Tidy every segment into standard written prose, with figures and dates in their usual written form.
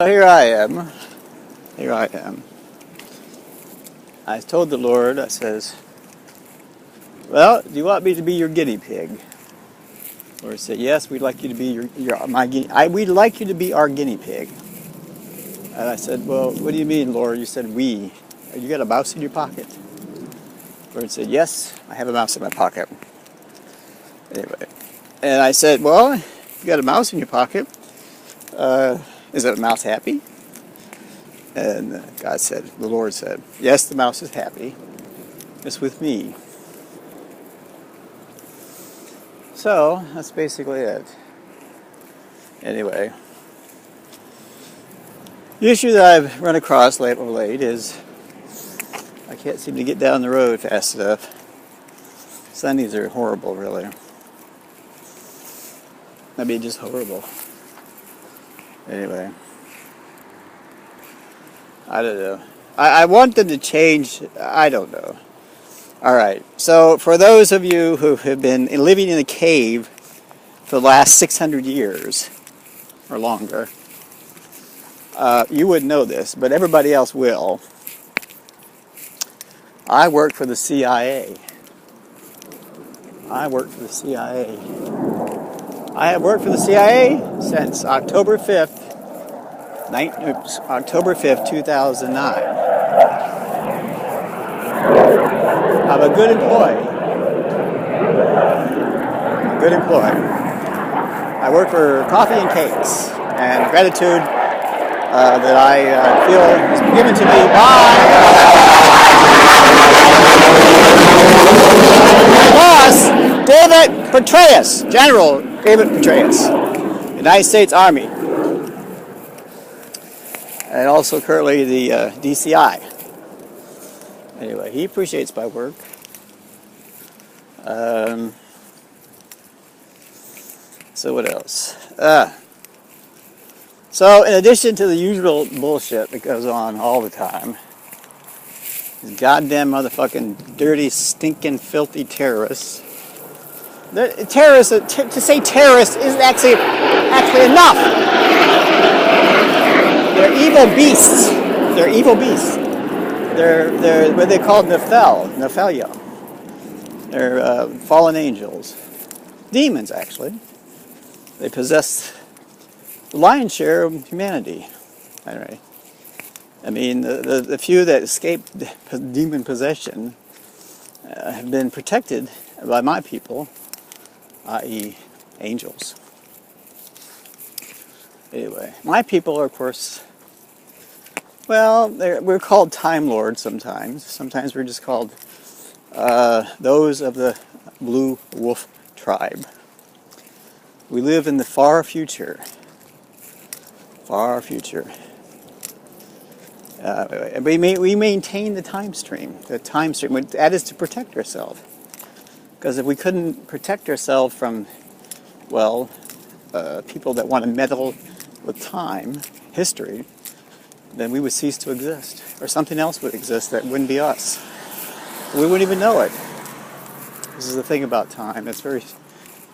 Here I am. Here I am. I told the Lord, I says, well, do you want me to be your guinea pig? The Lord said, yes, we'd like you to be we'd like you to be our guinea pig. And I said, well, what do you mean, Lord? You said we. You got a mouse in your pocket? The Lord said, yes, I have a mouse in my pocket. Anyway. And I said, well, you got a mouse in your pocket. Is that mouse happy? And the Lord said, yes, the mouse is happy. It's with me. So, that's basically it. Anyway. The issue that I've run across late is I can't seem to get down the road fast enough. Sundays are horrible, really. I mean, just horrible. Anyway. I don't know. I want them to change. I don't know. All right. So for those of you who have been living in a cave for the last 600 years or longer, you wouldn't know this, but everybody else will. I worked for the CIA. I have worked for the CIA since October 5th, 2009. I'm a good employee. I work for coffee and cakes, and gratitude that I feel is given to me by my boss, David Petraeus, General David Petraeus, United States Army, and also currently the DCI. Anyway, he appreciates my work. So what else? So in addition to the usual bullshit that goes on all the time, these goddamn motherfucking dirty, stinking, filthy terrorists. To say terrorists isn't actually enough. They're evil beasts. They're what they call Nephilim. They're fallen angels. Demons, actually. They possess the lion's share of humanity. Anyway, I mean, the few that escaped demon possession have been protected by my people, i.e. angels. Anyway, my people are, of course, well, we're called Time Lords sometimes. Sometimes we're just called those of the Blue Wolf tribe. We live in the far future. We maintain the time stream. That is to protect ourselves. Because if we couldn't protect ourselves from, well, people that want to meddle with time, history, then we would cease to exist. Or something else would exist that wouldn't be us. We wouldn't even know it. This is the thing about time. It's very,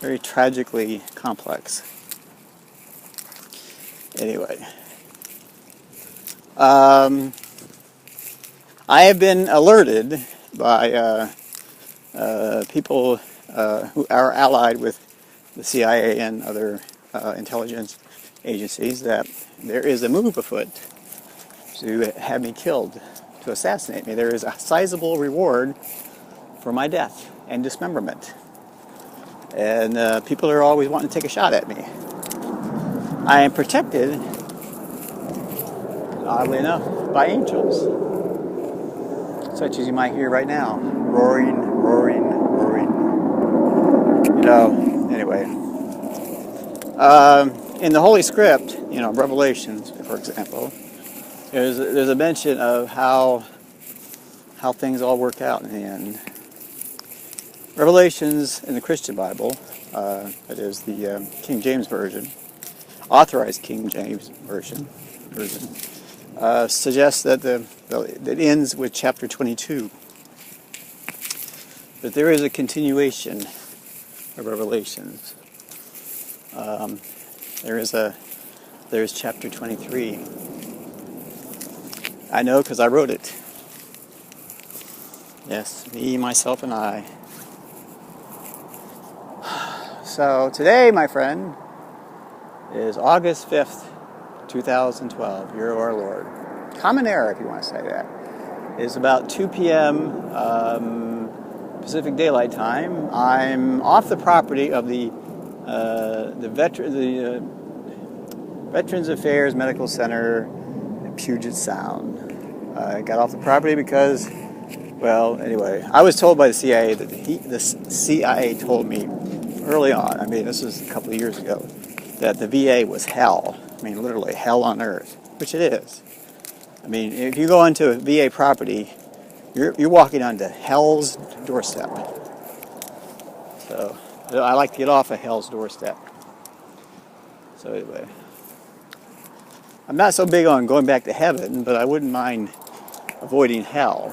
very tragically complex. Anyway. I have been alerted by people who are allied with the CIA and other intelligence agencies that there is a move afoot to have me killed, to assassinate me. There is a sizable reward for my death and dismemberment. And people are always wanting to take a shot at me. I am protected, oddly enough, by angels, such as you might hear right now. Roaring. Anyway. In the Holy Script, Revelations, for example, there's a mention of how things all work out in the end. Revelations in the Christian Bible, that is the King James Version, authorized King James Version, suggests that it ends with chapter 22. But there is a continuation of Revelations. There's chapter 23. I know because I wrote it. Yes, me, myself, and I. So today, my friend, is August 5th, 2012, year of our Lord. Common Era, if you want to say that. It is about 2 p.m. Pacific Daylight Time. I'm off the property of the Veterans Affairs Medical Center in Puget Sound. I got off the property because, well, anyway, I was told by the CIA that the CIA told me early on, I mean, this was a couple of years ago, that the VA was hell. I mean, literally hell on earth, which it is. I mean, if you go into a VA property, you're walking onto hell's doorstep. So I like to get off of hell's doorstep. So anyway, I'm not so big on going back to heaven, but I wouldn't mind avoiding hell.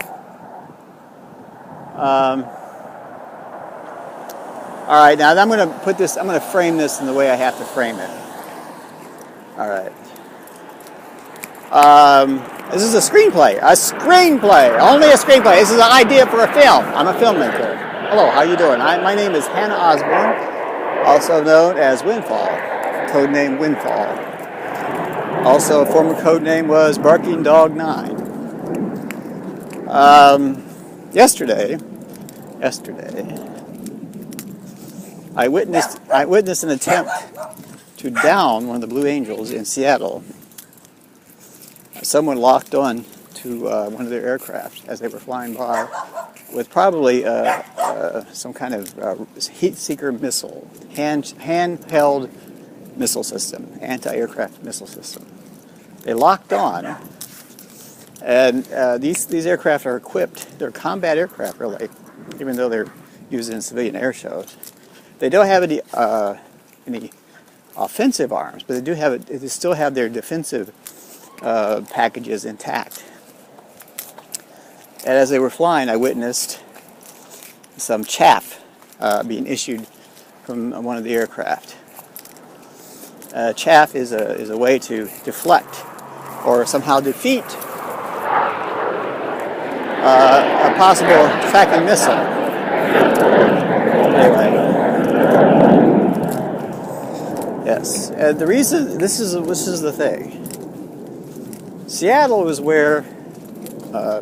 All right, now I'm going to frame this in the way I have to frame it. All right. This is a screenplay. Only a screenplay. This is an idea for a film. I'm a filmmaker. Hello, how you doing? My name is Hannah Osborne, also known as Windfall, codename Windfall. Also, a former codename was Barking Dog 9. Yesterday, I witnessed an attempt to down one of the Blue Angels in Seattle. Someone locked on to one of their aircraft as they were flying by with probably some kind of heat-seeker missile, handheld missile system, anti-aircraft missile system. They locked on, and these aircraft are equipped. They're combat aircraft, really, even though they're used in civilian air shows. They don't have any offensive arms, but they still have their defensive packages intact. And as they were flying, I witnessed some chaff being issued from one of the aircraft. Chaff is a way to deflect or somehow defeat a possible tracking missile. Anyway, yes, and the reason this is the thing. Seattle was where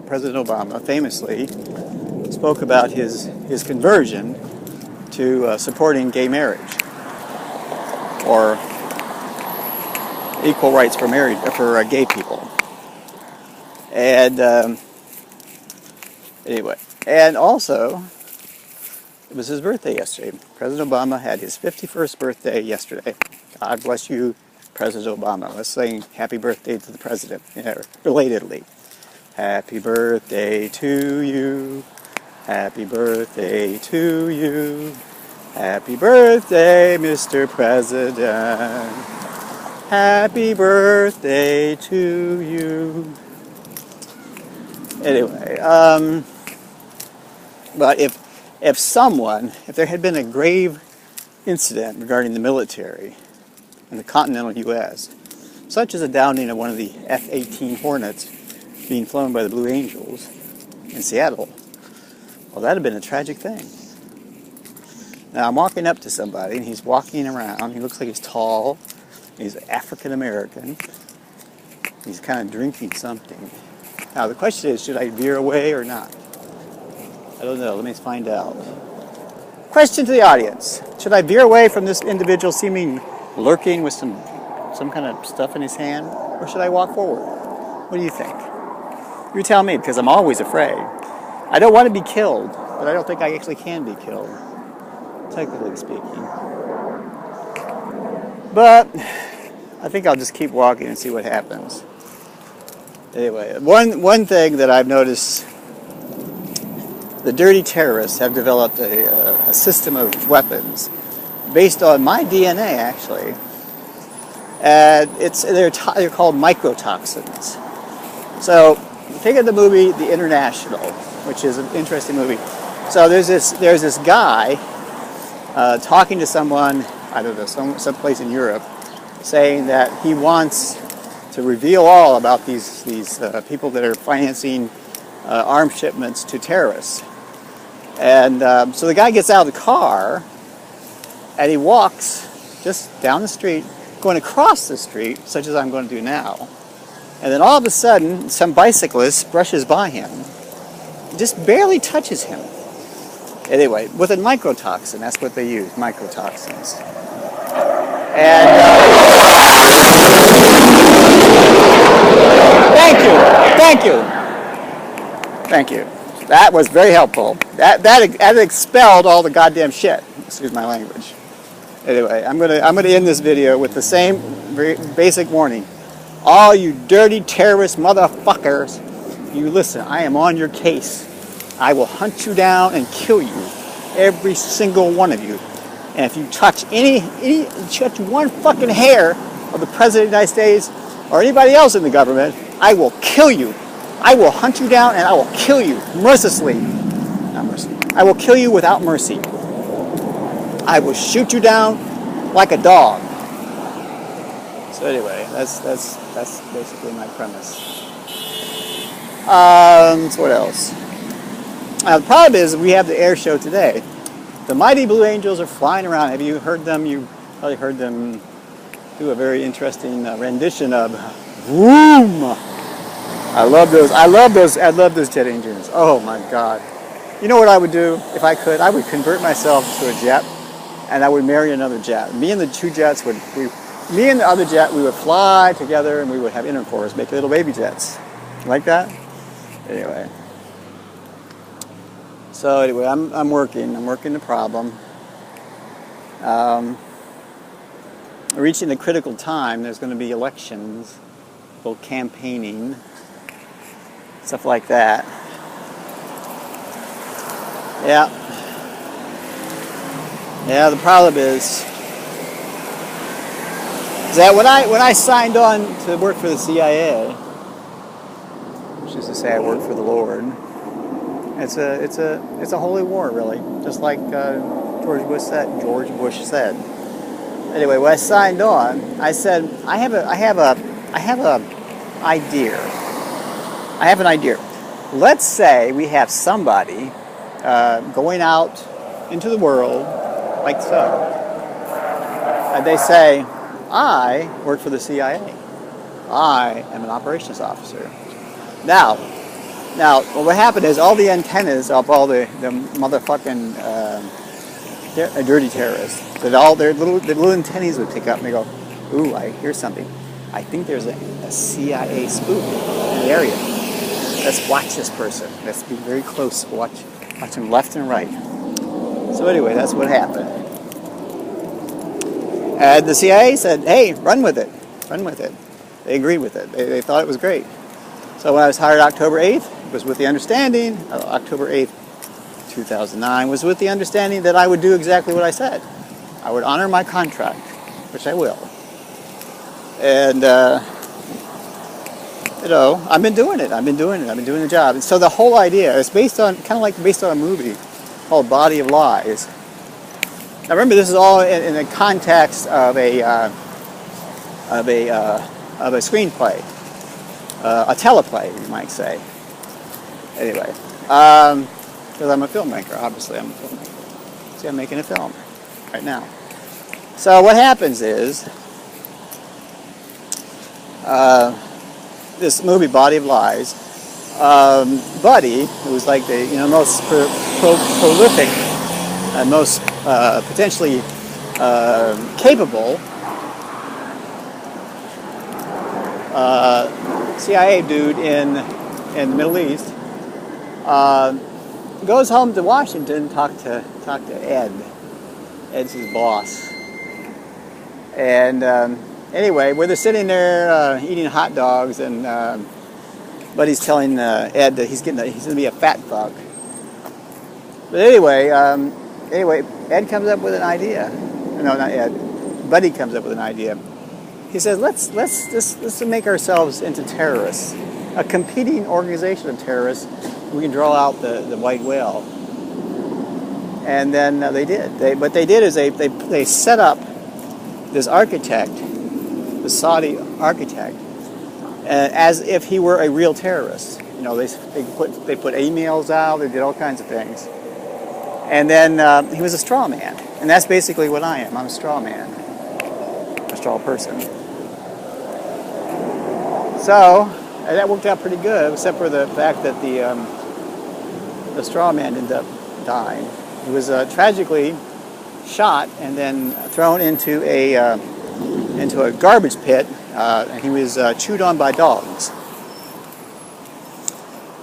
President Obama famously spoke about his conversion to supporting gay marriage or equal rights for marriage for gay people. And anyway, and also it was his birthday yesterday. President Obama had his 51st birthday yesterday. God bless you, President Obama. Let's sing happy birthday to the president, relatedly. Happy birthday to you. Happy birthday to you. Happy birthday, Mr. President. Happy birthday to you. Anyway, but if there had been a grave incident regarding the military in the continental U.S., such as a downing of one of the F-18 Hornets being flown by the Blue Angels in Seattle, well, that would have been a tragic thing. Now, I'm walking up to somebody, and he's walking around. He looks like he's tall. He's African American. He's kind of drinking something. Now, the question is, should I veer away or not? I don't know. Let me find out. Question to the audience. Should I veer away from this individual seeming lurking with some kind of stuff in his hand? Or should I walk forward? What do you think? You tell me, because I'm always afraid. I don't want to be killed, but I don't think I actually can be killed, technically speaking. But I think I'll just keep walking and see what happens. Anyway, one thing that I've noticed, the dirty terrorists have developed a system of weapons based on my DNA, actually. And they're called mycotoxins. So think of the movie The International, which is an interesting movie. So there's this guy talking to someone, I don't know, someplace in Europe, saying that he wants to reveal all about these people that are financing arms shipments to terrorists. And so the guy gets out of the car, and he walks just down the street, going across the street, such as I'm going to do now. And then all of a sudden, some bicyclist brushes by him, just barely touches him. Anyway, with a mycotoxin, that's what they use, mycotoxins. And thank you. That was very helpful. That expelled all the goddamn shit. Excuse my language. Anyway, I'm gonna end this video with the same very basic warning. All you dirty terrorist motherfuckers, you listen. I am on your case. I will hunt you down and kill you, every single one of you. And if you touch touch one fucking hair of the President of the United States or anybody else in the government, I will kill you. I will hunt you down and I will kill you mercilessly. Not mercilessly. I will kill you without mercy. I will shoot you down like a dog. So anyway, that's basically my premise. So what else? The problem is we have the air show today. The Mighty Blue Angels are flying around. Have you heard them? You probably heard them do a very interesting rendition of Vroom. I love those. I love those jet engines. Oh my God. You know what I would do if I could? I would convert myself to a jet, and I would marry another jet. Me and the two jets me and the other jet, we would fly together, and we would have intercourse, make little baby jets. Like that? Anyway. So anyway, I'm working the problem. Reaching the critical time, there's going to be elections, both campaigning, stuff like that. Yeah, the problem is that when I signed on to work for the CIA, which is to say I work for the Lord, it's a holy war, really, just like George Bush said. Anyway, when I signed on, I said I have an idea. Let's say we have somebody going out into the world like so, and they say, I work for the CIA. I am an operations officer. Now, what happened is all the antennas of all the motherfucking dirty terrorists, that all the little antennas would pick up and they go, ooh, I hear something. I think there's a CIA spook in the area. Let's watch this person. Let's be very close. Watch him left and right. So anyway, that's what happened. And the CIA said, hey, run with it. They agreed with it. They thought it was great. So when I was hired October 8th, it was with the understanding, October 8th, 2009, was with the understanding that I would do exactly what I said. I would honor my contract, which I will. And, I've been doing it. I've been doing the job. And so the whole idea is based on a movie called Body of Lies. Now remember, this is all in the context of a screenplay, a teleplay, you might say. Anyway, because I'm a filmmaker, obviously I'm a filmmaker. See, I'm making a film right now. So what happens is, this movie, Body of Lies, Buddy, who was like the most prolific and most potentially capable CIA dude in the Middle East, goes home to Washington to talk to Ed. Ed's his boss. And anyway, where they're sitting there eating hot dogs, and Buddy's telling Ed that he's going to be a fat fuck. But anyway, Ed comes up with an idea. No, not Ed. Buddy comes up with an idea. He says, let's make ourselves into terrorists, a competing organization of terrorists. We can draw out the white whale. And then they did. What they did is they set up this architect, the Saudi architect, as if he were a real terrorist. You know, they put emails out, they did all kinds of things. And then he was a straw man. And that's basically what I am. I'm a straw man. A straw person. So, that worked out pretty good, except for the fact that the straw man ended up dying. He was tragically shot and then thrown into a garbage pit, and he was chewed on by dogs.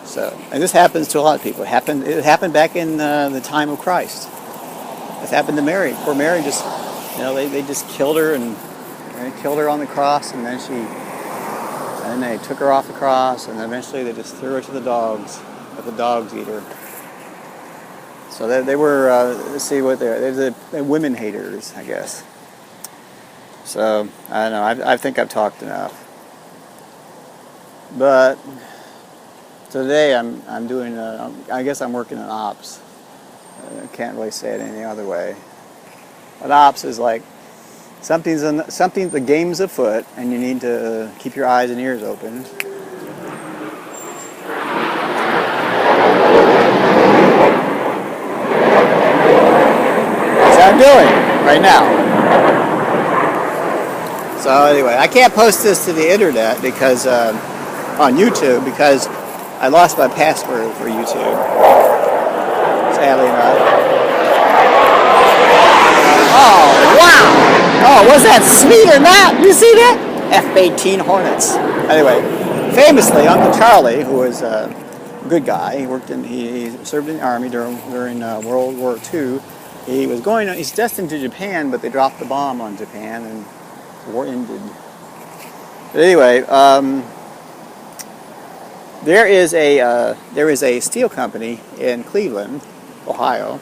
So, and this happens to a lot of people. It happened back in the time of Christ. It happened to Mary. Poor Mary just, you know, they just killed her and killed her on the cross, and then they took her off the cross, and eventually they just threw her to the dogs, let the dogs eat her. So they were, let's see what they're women haters, I guess. So, I don't know, I think I've talked enough. But today I'm doing, I guess I'm working in ops. I can't really say it any other way. But ops is like, the game's afoot, and you need to keep your eyes and ears open. That's what I'm doing right now. So anyway, I can't post this to the internet because on YouTube because I lost my password for YouTube. Sadly enough. Oh wow! Oh, was that sweet or not? You see that? F-18 Hornets. Anyway, famously, Uncle Charlie, who was a good guy, he served in the army during World War II. He's destined to Japan, but they dropped the bomb on Japan and the war ended. But anyway, there is a steel company in Cleveland, Ohio,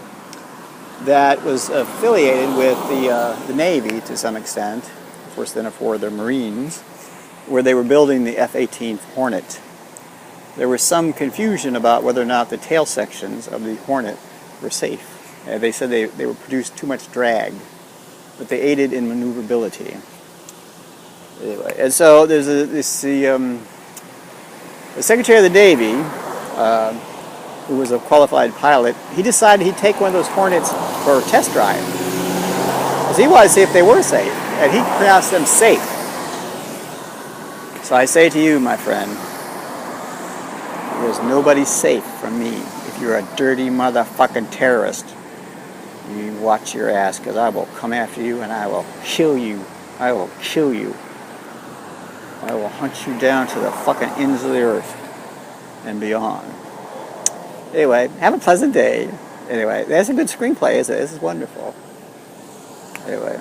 that was affiliated with the Navy to some extent, of course then for the Marines, where they were building the F-18 Hornet. There was some confusion about whether or not the tail sections of the Hornet were safe. They said they would produce too much drag, but they aided in maneuverability. Anyway, and so there's the Secretary of the Navy, who was a qualified pilot, he decided he'd take one of those Hornets for a test drive. Because he wanted to see if they were safe, and he pronounced them safe. So I say to you, my friend, there's nobody safe from me. If you're a dirty motherfucking terrorist, you watch your ass, because I will come after you and I will kill you. I will kill you. I will hunt you down to the fucking ends of the earth and beyond. Anyway, have a pleasant day. Anyway, that's a good screenplay, isn't it? This is wonderful. Anyway.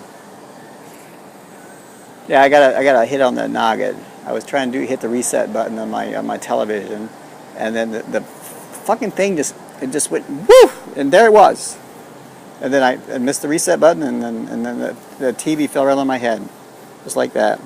Yeah, I gotta hit on the noggin. I was trying to hit the reset button on my television, and then the fucking thing just went woo, and there it was. And then I missed the reset button, and then the TV fell right on my head, just like that.